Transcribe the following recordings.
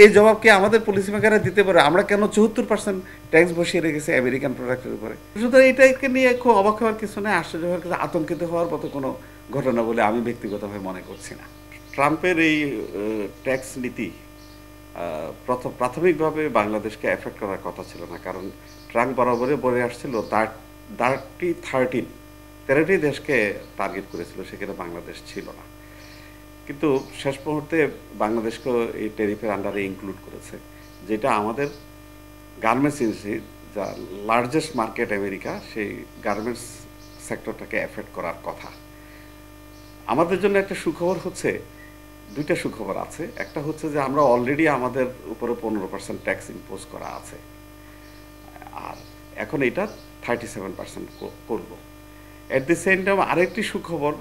এই জবাব কি আমাদের পলিসি মেকাররা দিতে পারে? আমরা কেন 74% ট্যাক্স বসিয়ে রেখেছি আমেরিকান প্রোডাক্টের উপরে? সুতরাং এটাকে নিয়ে খুব অবাক হওয়ার কিছু নয়, আশ্চর্য হওয়ার কিছু, আতঙ্কিত হওয়ার মতো কোনো ঘটনা বলে আমি ব্যক্তিগতভাবে মনে করছি না। ট্রাম্পের এই ট্যাক্স নীতি প্রাথমিকভাবে বাংলাদেশকে এফেক্ট করার কথা ছিল না, কারণ ট্রাম্প বরাবরই বলে আসছিল 13টি দেশকে টার্গেট করেছিল, সেখানে বাংলাদেশ ছিল না। কিন্তু শেষ মুহূর্তে বাংলাদেশকে এই ট্যারিফের আন্ডারে ইনক্লুড করেছে, যেটা আমাদের গার্মেন্টস ইন্ডাস্ট্রি, যা লার্জেস্ট মার্কেট আমেরিকা, সেই গার্মেন্টস সেক্টরটাকে এফেক্ট করার কথা। আমাদের জন্য একটা সুখবর হচ্ছে, দুইটা সুখবর আছে। একটা হচ্ছে যে আমরা অলরেডি আমাদের উপরে 15% ট্যাক্স ইম্পোজ করা আছে, আর এখন এটা 37% করব। অ্যাট দি সেম টাইম আরেকটি সুখবর,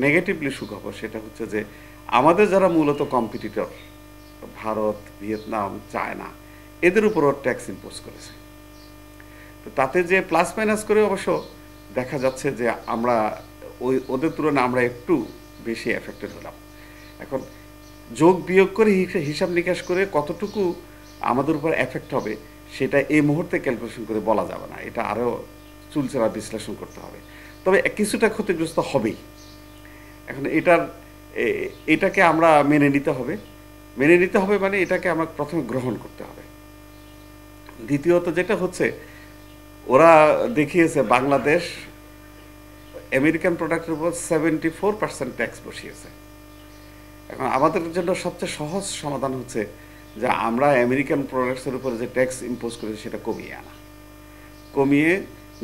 নেগেটিভলি সুখবর, সেটা হচ্ছে যে আমাদের যারা মূলত কম্পিটিটর, ভারত, ভিয়েতনাম, চায়না, এদের উপরও ট্যাক্স ইম্পোজ করেছে। তো তাতে যে প্লাস মাইনাস করে অবশ্য দেখা যাচ্ছে যে আমরা ওদের তুলনায় আমরা একটু বেশি এফেক্টেড হলাম। এখন যোগ বিয়োগ করে হিসাব নিকাশ করে কতটুকু আমাদের উপর এফেক্ট হবে সেটা এই মুহূর্তে ক্যালকুলেশন করে বলা যাবে না, এটা আরও চুলচেরা বিশ্লেষণ করতে হবে। তবে কিছুটা ক্ষতিগ্রস্ত হবেই। এখন এটাকে আমরা মেনে নিতে হবে মানে এটাকে আমরা প্রথমে গ্রহণ করতে হবে। দ্বিতীয়ত যেটা হচ্ছে, ওরা দেখিয়েছে বাংলাদেশ আমেরিকান প্রোডাক্টের উপর 74% ট্যাক্স বসিয়েছে। এখন আমাদের জন্য সবচেয়ে সহজ সমাধান হচ্ছে যে আমরা আমেরিকান প্রোডাক্টসের উপরে যে ট্যাক্স ইম্পোজ করেছি সেটা কমিয়ে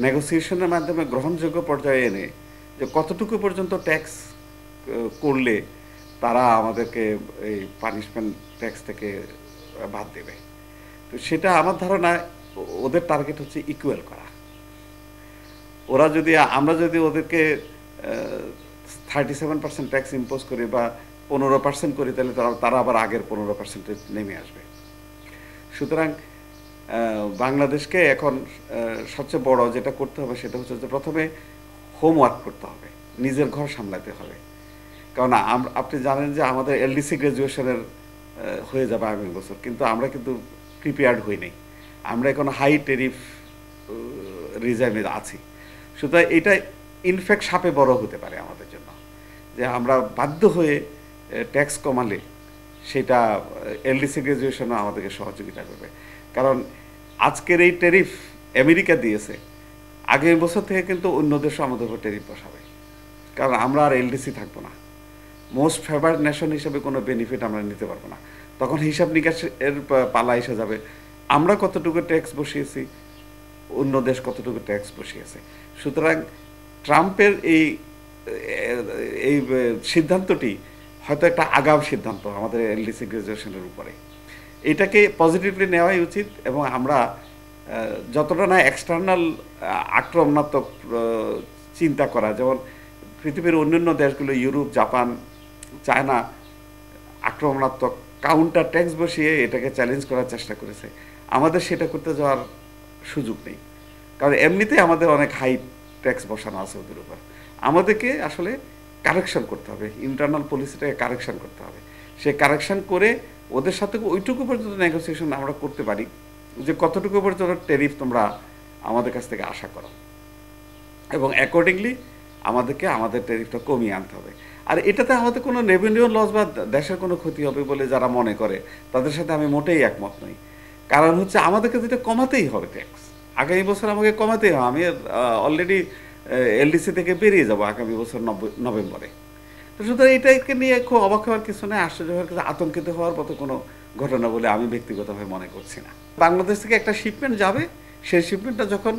নেগোসিয়েশনের মাধ্যমে গ্রহণযোগ্য পর্যায়ে এনে যে কতটুকু পর্যন্ত ট্যাক্স করলে তারা আমাদেরকে এই পানিশমেন্ট ট্যাক্স থেকে বাদ দেবে। তো সেটা আমার ধারণা ওদের টার্গেট হচ্ছে ইকুয়াল করা। আমরা যদি ওদেরকে 37% ট্যাক্স ইম্পোজ করি বা 15% করি, তাহলে তারা আবার আগের 15% নেমে আসবে। সুতরাং বাংলাদেশকে এখন সবচেয়ে বড় যেটা করতে হবে সেটা হচ্ছে যে প্রথমে হোমওয়ার্ক করতে হবে, নিজের ঘর সামলাতে হবে। কারণ আপনি জানেন যে আমাদের এলডিসি গ্র্যাজুয়েশনের হয়ে যাবে আগামী বছর, কিন্তু আমরা কিন্তু প্রিপেয়ার্ড হই নাই, আমরা এখন হাই ট্যারিফ রিজাইমে আছি। সুতরাং এটা ইনফ্যাক্ট সাপে বড় হতে পারে আমাদের জন্য, যে আমরা বাধ্য হয়ে ট্যাক্স কমালে সেটা এলডিসি গ্র্যাজুয়েশনও আমাদেরকে সহযোগিতা করবে। কারণ আজকের এই ট্যারিফ আমেরিকা দিয়েছে, আগামী বছর থেকে কিন্তু অন্য দেশও আমাদের উপর ট্যারিফ বসাবে, কারণ আমরা আর এলডিসি থাকবো না, মোস্ট ফেভার্ড নেশন হিসেবে কোনো বেনিফিট আমরা নিতে পারবো না। তখন হিসাব নিকাশের পালা এসে যাবে, আমরা কতটুকু ট্যাক্স বসিয়েছি, অন্য দেশ কতটুকু ট্যাক্স বসিয়েছে। সুতরাং ট্রাম্পের এই সিদ্ধান্তটি হয়তো একটা আগাম সিদ্ধান্ত আমাদের এলডিসি গ্র্যাজুয়েশনের উপরে, এটাকে পজিটিভলি নেওয়াই উচিত। এবং আমরা যতটা না এক্সটার্নাল আক্রমণাত্মক চিন্তা করা, যেমন পৃথিবীর অন্যান্য দেশগুলো, ইউরোপ, জাপান, চায়না আক্রমণাত্মক কাউন্টার ট্যাক্স বসিয়ে এটাকে চ্যালেঞ্জ করার চেষ্টা করেছে, আমাদের সেটা করতে যাওয়ার সুযোগ নেই। কারণ এমনিতেই আমাদের অনেক হাই ট্যাক্স বসানো আছে ওদের উপর। আমাদেরকে আসলে কারেকশন করতে হবে, ইন্টারনাল পলিসিটাকে কারেকশন করতে হবে। সে কারেকশন করে ওদের সাথে ওইটুকু পর্যন্ত নেগোসিয়েশন আমরা করতে পারি যে কতটুকু পর্যন্ত ট্যারিফ তোমরা আমাদের কাছ থেকে আশা করো, এবং অ্যাকর্ডিংলি আমাদেরকে আমাদের ট্যারিফটা কমিয়ে আনতে হবে। আর এটাতে আমাদের কোনো রেভিনিউ লস বা দেশের কোনো ক্ষতি হবে বলে যারা মনে করে, তাদের সাথে আমি মোটেই একমত নই। কারণ হচ্ছে আমাদেরকে যেটা কমাতেই হবে ট্যাক্স, আগামী বছর আমাকে কমাতেই হবে। আমি অলরেডি এলডিসি থেকে বেরিয়ে যাব আগামী বছর নভেম্বরে। তো সুতরাং এটাকে নিয়ে খুব অবাক হওয়ার কিছু নয়, আশ্চর্য হওয়ার কিছু, আতঙ্কিত হওয়ার মতো কোনো ঘটনা বলে আমি ব্যক্তিগতভাবে মনে করছি না। বাংলাদেশ থেকে একটা শিপমেন্ট যাবে, সেই শিপমেন্টটা যখন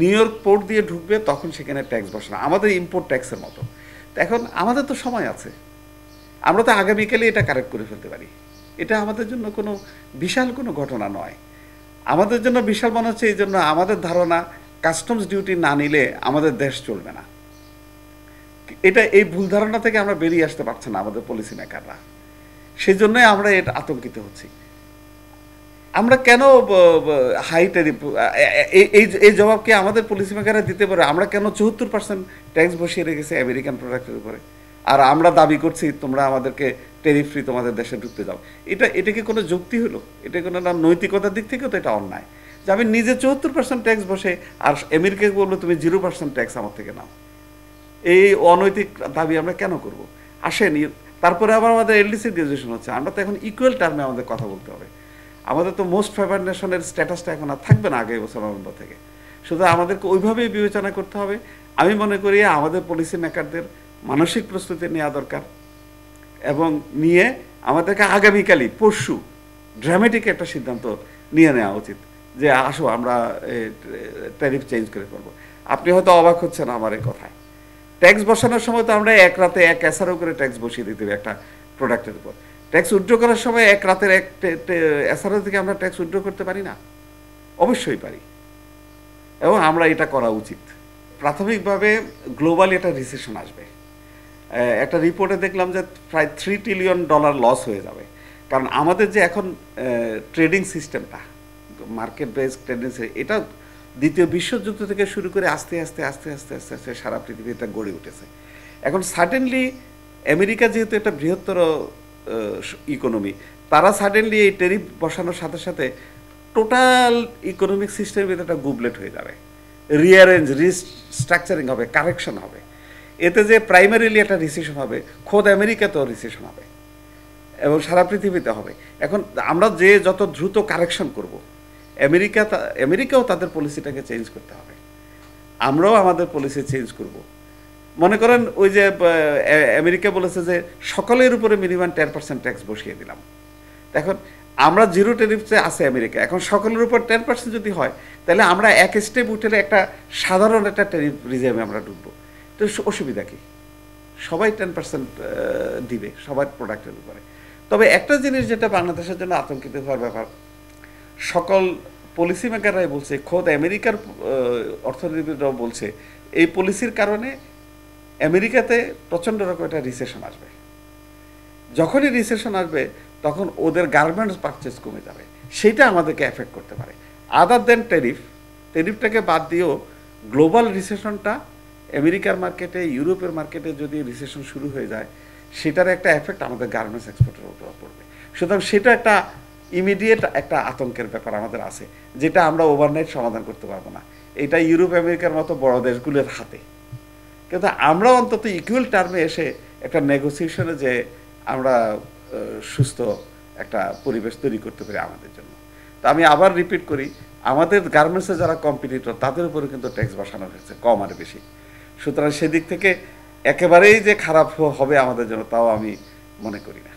নিউ ইয়র্ক পোর্ট দিয়ে ঢুকবে তখন সেখানে ট্যাক্স বসানো, আমাদের ইম্পোর্ট ট্যাক্সের মতো। তো এখন আমাদের তো সময় আছে, আমরা তো আগামীকালে এটা কারেক্ট করে ফেলতে পারি। এটা আমাদের জন্য কোনো বিশাল কোনো ঘটনা নয়। আমাদের জন্য বিশাল মনে হচ্ছে এই জন্য আমাদের ধারণা কাস্টমস ডিউটি না নিলে আমাদের দেশ চলবে না। এই ভুল ধারণা থেকে আমরা বেরিয়ে আসতে পারছি না আমাদের পলিসি মেকাররা, সেই জন্যই আমরা এটা আতঙ্কিত হচ্ছি। আমরা কেন হাই ট্যারিফ, এই জবাব কি আমাদের পলিসি মেকাররা দিতে পারে? আমরা কেন 74% ট্যাক্স বসিয়ে রেখেছি আমেরিকান প্রোডাক্টের উপরে? আর আমরা দাবি করছি তোমরা আমাদেরকে ট্যারিফ ফ্রি তোমাদের দেশে ঢুকতে দাও। এটা কি কোনো যুক্তি হলো? এটা কোনো না নৈতিকতার দিক থেকেও তো এটা অন্যায় যে আমি নিজে 74% ট্যাক্স বসে আর আমেরিকাকে বলবো তুমি 0% ট্যাক্স আমার থেকে নাও। এই অনৈতিক দাবি আমরা কেন করব? আসেন, তারপরে আবার আমাদের এলডিসি গ্রাজুয়েশন হচ্ছে, আমরা তো এখন ইকুয়াল টার্মে আমাদের কথা বলতে হবে। আমাদের তো মোস্ট ফেভার নেশনের স্ট্যাটাসটা এখন আর থাকবে না আগামী বছর নভেম্বর থেকে। সুতরাং আমাদেরকে ওইভাবেই বিবেচনা করতে হবে। আমি মনে করি আমাদের পলিসি মেকারদের মানসিক প্রস্তুতি নেওয়া দরকার এবং নিয়ে আমাদেরকে আগামীকালই পরশু ড্রামেটিক একটা সিদ্ধান্ত নিয়ে নেওয়া উচিত যে আসো আমরা ট্যারিফ চেঞ্জ করে করবো। আপনি হয়তো অবাক হচ্ছেন আমার এই কথায়। ট্যাক্স বসানোর সময় তো আমরা এক রাতে এক এসআরও করে ট্যাক্স বসিয়ে দিতে হবে একটা প্রোডাক্টের উপর। ট্যাক্স উইথড্র করার সময় এক রাতের এক এসআরও থেকে আমরা ট্যাক্স উইথড্র করতে পারি না? অবশ্যই পারি, এবং আমরা এটা করা উচিত। প্রাথমিকভাবে গ্লোবালি একটা রিসেশন আসবে। একটা রিপোর্টে দেখলাম যে প্রায় $3 ট্রিলিয়ন লস হয়ে যাবে। কারণ আমাদের যে এখন ট্রেডিং সিস্টেমটা, মার্কেট বেসড ট্রেডিং, এটা দ্বিতীয় বিশ্বযুদ্ধ থেকে শুরু করে আস্তে আস্তে আস্তে আস্তে আস্তে আস্তে সারা পৃথিবীতে গড়ে উঠেছে। এখন সাডেনলি আমেরিকা যেহেতু একটা বৃহত্তর ইকোনমি, তারা সাডেনলি এই ট্যারিফ বসানোর সাথে সাথে টোটাল ইকোনমিক সিস্টেমের ভিতরে একটা গুবলেট হয়ে যাবে, রিঅ্যারেঞ্জ রিস্ট্রাকচারিং হবে, কারেকশন হবে। এতে যে প্রাইমারিলি একটা রিসেশন হবে, খোদ আমেরিকাতেও রিসেশন হবে এবং সারা পৃথিবীতে হবে। এখন আমরা যে যত দ্রুত কারেকশন করব, আমেরিকাও তাদের পলিসিটাকে চেঞ্জ করতে হবে, আমরাও আমাদের পলিসি চেঞ্জ করব। মনে করেন ওই যে আমেরিকা বলেছে যে সকলের উপরে মিনিমাম 10% ট্যাক্স বসিয়ে দিলাম। এখন আমরা জিরো ট্যারিফে আছে আমেরিকা, এখন সকলের উপর 10% যদি হয়, তাহলে আমরা এক স্টেপ উঠে একটা সাধারণ একটা ট্যারিফ রিজিমে আমরা ঢুকবো। তো অসুবিধা কি? সবাই 10% দিবে সবার প্রোডাক্টের উপরে। তবে একটা জিনিস যেটা বাংলাদেশের জন্য আতঙ্কিত হওয়ার ব্যাপার, সকল পলিসি মেকাররাই বলছে, খোদ আমেরিকার অর্থনীতিবিদরাও বলছে, এই পলিসির কারণে আমেরিকাতে প্রচণ্ড রকম একটা রিসেশন আসবে। যখনই রিসেশন আসবে তখন ওদের গার্মেন্টস পারচেস কমে যাবে, সেইটা আমাদেরকে এফেক্ট করতে পারে। আদার দেন ট্যারিফটাকে বাদ দিয়েও গ্লোবাল রিসেশনটা আমেরিকার মার্কেটে, ইউরোপের মার্কেটে যদি রিসেশন শুরু হয়ে যায়, সেটার একটা এফেক্ট আমাদের গার্মেন্টস এক্সপোর্টের উপর পড়বে। সুতরাং সেটা একটা ইমিডিয়েট একটা আতঙ্কের ব্যাপার আমাদের আছে, যেটা আমরা ওভারনাইট সমাধান করতে পারবো না। এটা ইউরোপ আমেরিকার মতো বড় দেশগুলোর হাতে। কিন্তু আমরা অন্তত ইকুয়াল টার্মে এসে একটা নেগোসিয়েশনে যে আমরা সুস্থ একটা পরিবেশ তৈরি করতে পারি আমাদের জন্য। তো আমি আবার রিপিট করি, আমাদের গার্মেন্টসে যারা কম্পিটিটর, তাদের উপরে কিন্তু ট্যাক্স বসানো হয়েছে কম আর বেশি। সুতরাং সেদিক থেকে একেবারেই যে খারাপ হবে আমাদের জন্য, তাও আমি মনে করি না।